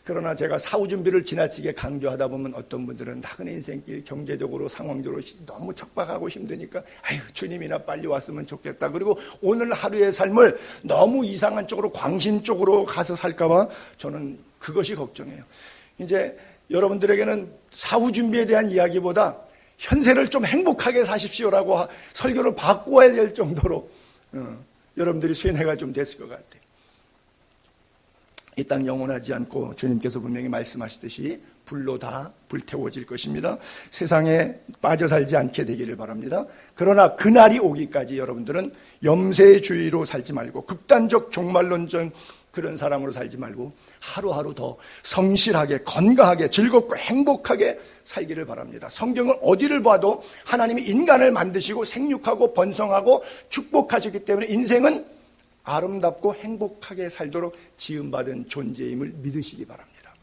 그러나 제가 사후 준비를 지나치게 강조하다 보면 어떤 분들은 나그네 인생길 경제적으로 상황적으로 너무 척박하고 힘드니까 아유 주님이나 빨리 왔으면 좋겠다. 그리고 오늘 하루의 삶을 너무 이상한 쪽으로 광신 쪽으로 가서 살까봐 저는 그것이 걱정이에요. 이제 여러분들에게는 사후 준비에 대한 이야기보다 현세를 좀 행복하게 사십시오라고 설교를 바꿔야 될 정도로 여러분들이 쇠뇌가 좀 됐을 것 같아요. 이 땅 영원하지 않고 주님께서 분명히 말씀하시듯이 불로 다 불태워질 것입니다. 세상에 빠져 살지 않게 되기를 바랍니다. 그러나 그날이 오기까지 여러분들은 염세주의로 살지 말고 극단적 종말론적 그런 사람으로 살지 말고 하루하루 더 성실하게 건강하게 즐겁고 행복하게 살기를 바랍니다. 성경을 어디를 봐도 하나님이 인간을 만드시고 생육하고 번성하고 축복하셨기 때문에 인생은 아름답고 행복하게 살도록 지음받은 존재임을 믿으시기 바랍니다.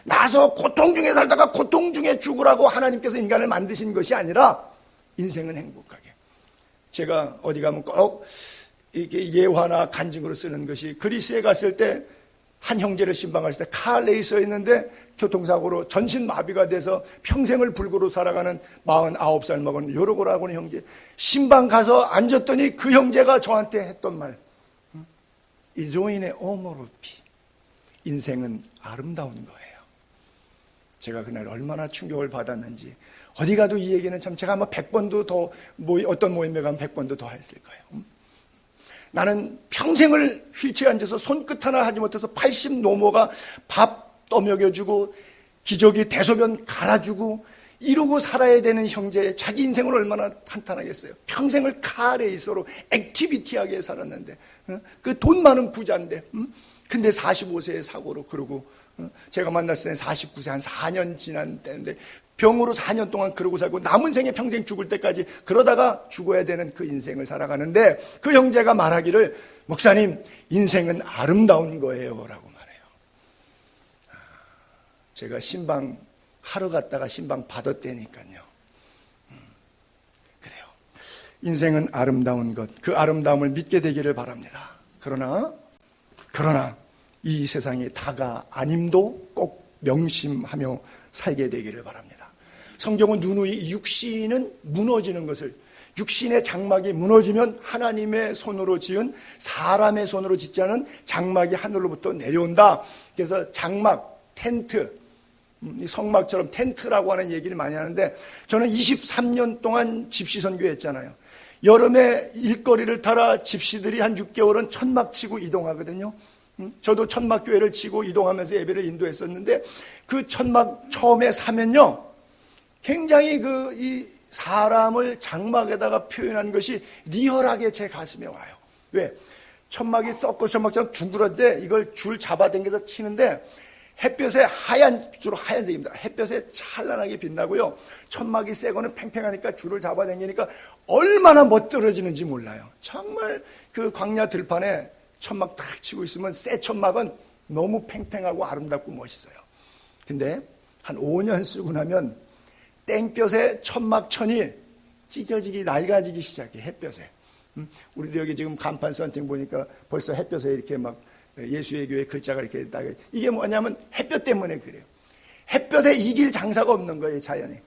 나서 고통 중에 살다가 고통 중에 죽으라고 하나님께서 인간을 만드신 것이 아니라 인생은 행복하게. 제가 어디 가면 꼭 이렇게 예화나 간증으로 쓰는 것이 그리스에 갔을 때 한 형제를 신방하실 때 칼레이 써 있는데 교통사고로 전신마비가 돼서 평생을 불구로 살아가는 49살 먹은 요르고라고 하는 형제. 신방 가서 앉았더니 그 형제가 저한테 했던 말. 이조인의 오모르피. 인생은 아름다운 거예요. 제가 그날 얼마나 충격을 받았는지. 어디 가도 이 얘기는 참 제가 아마 100번도 더 어떤 모임에 가면 100번도 더 했을 거예요. 나는 평생을 휠체어에 앉아서 손끝 하나 하지 못해서 80 노모가 밥 떠먹여주고 기저귀 대소변 갈아주고 이러고 살아야 되는 형제, 자기 인생을 얼마나 탄탄하겠어요. 평생을 카레이서로 액티비티하게 살았는데 그 돈 많은 부자인데 근데 45세의 사고로 그러고 제가 만났을 때는 49세 한 4년 지난 때인데 병으로 4년 동안 그러고 살고 남은 생에 평생 죽을 때까지 그러다가 죽어야 되는 그 인생을 살아가는데 그 형제가 말하기를 목사님 인생은 아름다운 거예요 라고 말해요. 제가 신방 하러 갔다가 신방 받았다니까요. 그래요. 인생은 아름다운 것, 그 아름다움을 믿게 되기를 바랍니다. 그러나 그러나 이 세상이 다가 아님도 꼭 명심하며 살게 되기를 바랍니다. 성경은 누누이 육신은 무너지는 것을, 육신의 장막이 무너지면 하나님의 손으로 지은, 사람의 손으로 짓지 않은 장막이 하늘로부터 내려온다. 그래서 장막, 텐트, 성막처럼 텐트라고 하는 얘기를 많이 하는데, 저는 23년 동안 집시 선교했잖아요. 여름에 일거리를 타라 집시들이 한 6개월은 천막 치고 이동하거든요. 저도 천막 교회를 치고 이동하면서 예배를 인도했었는데, 그 천막 처음에 사면요, 굉장히 이 사람을 장막에다가 표현한 것이 리얼하게 제 가슴에 와요. 왜? 천막이 썩고 천막처럼 둥그런데 이걸 줄 잡아당겨서 치는데, 햇볕에 주로 하얀색입니다. 햇볕에 찬란하게 빛나고요. 천막이 새 거는 팽팽하니까 줄을 잡아당기니까 얼마나 멋들어지는지 몰라요. 정말 그 광야 들판에 천막 탁 치고 있으면 새 천막은 너무 팽팽하고 아름답고 멋있어요. 근데 한 5년 쓰고 나면 땡볕에 천막천이 찢어지기, 낡아지기 시작해, 햇볕에. 우리도 여기 지금 간판 썬팅 보니까 벌써 햇볕에 이렇게 막 예수의 교회 글자가 이렇게 딱, 이게 뭐냐면 햇볕 때문에 그래요. 햇볕에 이길 장사가 없는 거예요, 자연이.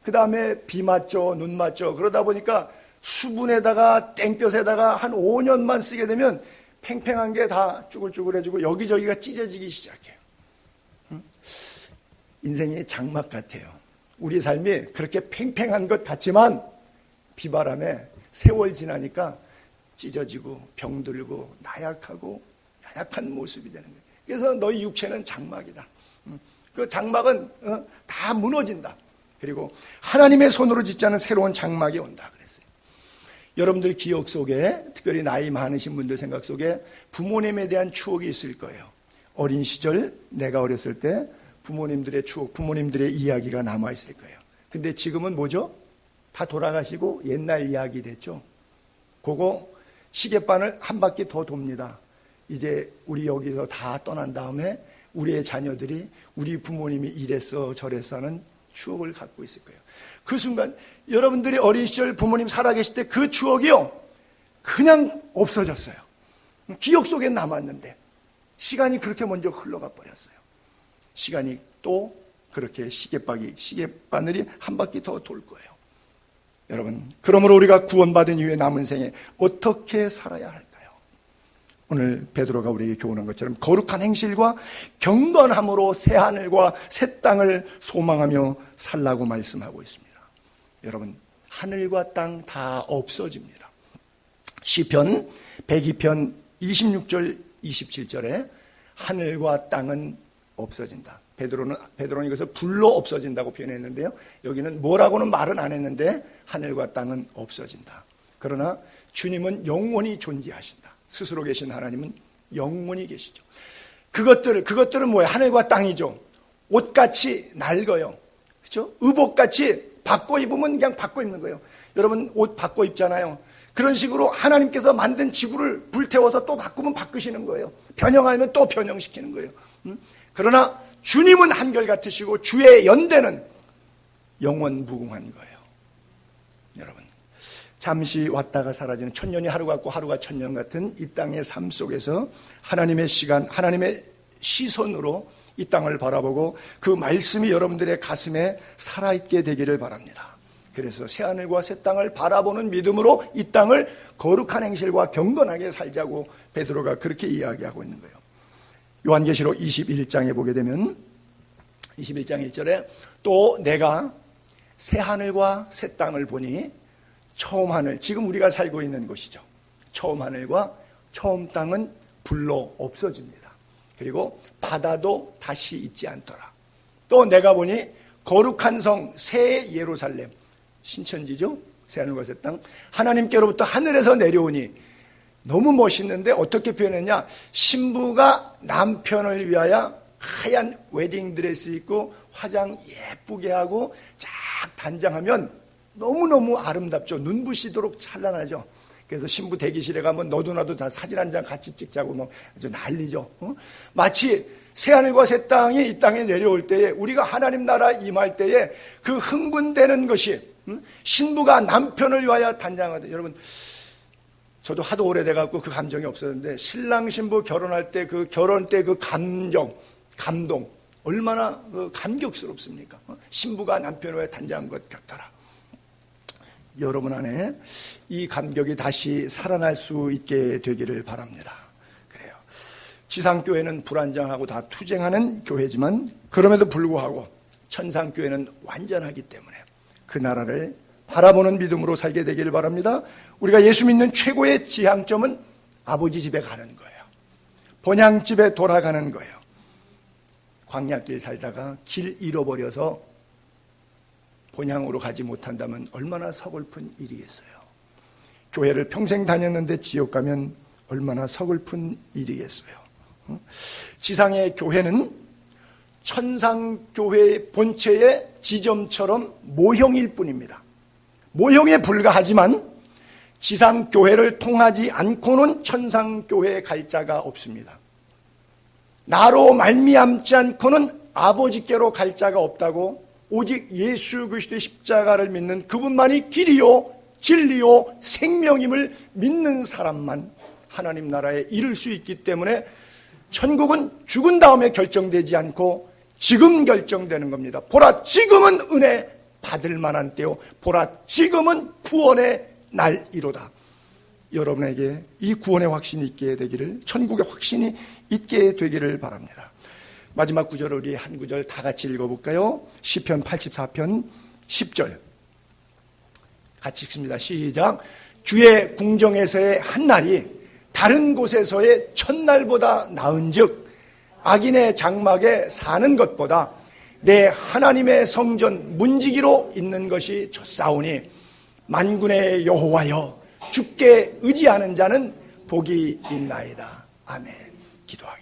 그 다음에 비 맞죠, 눈 맞죠. 그러다 보니까 수분에다가 땡볕에다가 한 5년만 쓰게 되면 팽팽한 게 다 쭈글쭈글해지고 여기저기가 찢어지기 시작해요. 인생이 장막 같아요. 우리 삶이 그렇게 팽팽한 것 같지만 비바람에 세월 지나니까 찢어지고 병들고 나약하고 연약한 모습이 되는 거예요. 그래서 너희 육체는 장막이다. 그 장막은 다 무너진다. 그리고 하나님의 손으로 짓지 않은 새로운 장막이 온다 그랬어요. 여러분들 기억 속에, 특별히 나이 많으신 분들 생각 속에 부모님에 대한 추억이 있을 거예요. 어린 시절 내가 어렸을 때 부모님들의 추억, 부모님들의 이야기가 남아있을 거예요. 근데 지금은 뭐죠? 다 돌아가시고 옛날 이야기 됐죠. 그거 시계바늘 한 바퀴 더 돕니다. 이제 우리 여기서 다 떠난 다음에 우리의 자녀들이 우리 부모님이 이랬어 저랬어 하는 추억을 갖고 있을 거예요. 그 순간 여러분들이 어린 시절 부모님 살아계실 때 그 추억이요, 그냥 없어졌어요. 기억 속에 남았는데 시간이 그렇게 먼저 흘러가 버렸어요. 시간이 또 그렇게 시계바늘이 한 바퀴 더 돌 거예요. 여러분, 그러므로 우리가 구원받은 이후에 남은 생에 어떻게 살아야 할까요? 오늘 베드로가 우리에게 교훈한 것처럼 거룩한 행실과 경건함으로 새 하늘과 새 땅을 소망하며 살라고 말씀하고 있습니다. 여러분, 하늘과 땅 다 없어집니다. 시편 102편 26절 27절에 하늘과 땅은 없어진다. 베드로는 이것을 불로 없어진다고 표현했는데요, 여기는 뭐라고는 말은 안 했는데 하늘과 땅은 없어진다. 그러나 주님은 영원히 존재하신다. 스스로 계신 하나님은 영원히 계시죠. 그것들은 뭐예요? 하늘과 땅이죠. 옷같이 낡아요. 그렇죠? 의복같이 바꿔 입으면 그냥 바꿔 입는 거예요. 여러분 옷 바꿔 입잖아요. 그런 식으로 하나님께서 만든 지구를 불태워서 또 바꾸면 바꾸시는 거예요. 변형하면 또 변형시키는 거예요. 그러나 주님은 한결같으시고 주의 연대는 영원 무궁한 거예요. 여러분, 잠시 왔다가 사라지는 천년이 하루 같고 하루가 천년 같은 이 땅의 삶 속에서 하나님의 시간, 하나님의 시선으로 이 땅을 바라보고 그 말씀이 여러분들의 가슴에 살아있게 되기를 바랍니다. 그래서 새하늘과 새 땅을 바라보는 믿음으로 이 땅을 거룩한 행실과 경건하게 살자고 베드로가 그렇게 이야기하고 있는 거예요. 요한계시록 21장에 보게 되면 21장 1절에 또 내가 새하늘과 새 땅을 보니 처음 하늘, 지금 우리가 살고 있는 곳이죠. 처음 하늘과 처음 땅은 불로 없어집니다. 그리고 바다도 다시 있지 않더라. 또 내가 보니 거룩한 성 새 예루살렘, 신천지죠. 새하늘과 새 땅, 하나님께로부터 하늘에서 내려오니, 너무 멋있는데 어떻게 표현했냐, 신부가 남편을 위하여 하얀 웨딩드레스 입고 화장 예쁘게 하고 쫙 단장하면 너무너무 아름답죠. 눈부시도록 찬란하죠. 그래서 신부 대기실에 가면 너도 나도 다 사진 한 장 같이 찍자고 뭐 아주 난리죠. 마치 새하늘과 새 땅이 이 땅에 내려올 때에, 우리가 하나님 나라 임할 때에 그 흥분되는 것이 신부가 남편을 위하여 단장하듯, 여러분 저도 하도 오래돼갖고 그 감정이 없었는데 신랑 신부 결혼할 때 그 결혼 때 그 감동 얼마나 감격스럽습니까? 신부가 남편의 단장한 것 같더라. 여러분 안에 이 감격이 다시 살아날 수 있게 되기를 바랍니다. 그래요. 지상교회는 불완전하고 다 투쟁하는 교회지만 그럼에도 불구하고 천상교회는 완전하기 때문에 그 나라를 바라보는 믿음으로 살게 되기를 바랍니다. 우리가 예수 믿는 최고의 지향점은 아버지 집에 가는 거예요. 본향집에 돌아가는 거예요. 광야길 살다가 길 잃어버려서 본향으로 가지 못한다면 얼마나 서글픈 일이겠어요. 교회를 평생 다녔는데 지옥 가면 얼마나 서글픈 일이겠어요. 지상의 교회는 천상교회의 본체의 지점처럼 모형일 뿐입니다. 모형에 불과하지만 지상교회를 통하지 않고는 천상교회에 갈 자가 없습니다. 나로 말미암지 않고는 아버지께로 갈 자가 없다고 오직 예수 그리스도의 십자가를 믿는 그분만이 길이요 진리요 생명임을 믿는 사람만 하나님 나라에 이를 수 있기 때문에 천국은 죽은 다음에 결정되지 않고 지금 결정되는 겁니다. 보라 지금은 은혜 받을 만한 때요 보라 지금은 구원의 날이로다. 여러분에게 이 구원의 확신이 있게 되기를, 천국의 확신이 있게 되기를 바랍니다. 마지막 구절을 우리 한 구절 다 같이 읽어볼까요? 시편 84편 10절 같이 읽습니다. 시작. 주의 궁정에서의 한 날이 다른 곳에서의 첫날보다 나은즉 악인의 장막에 사는 것보다 내 하나님의 성전 문지기로 있는 것이 좋사오니 만군의 여호와여 주께 의지하는 자는 복이 있나이다. 아멘. 기도하겠습니다.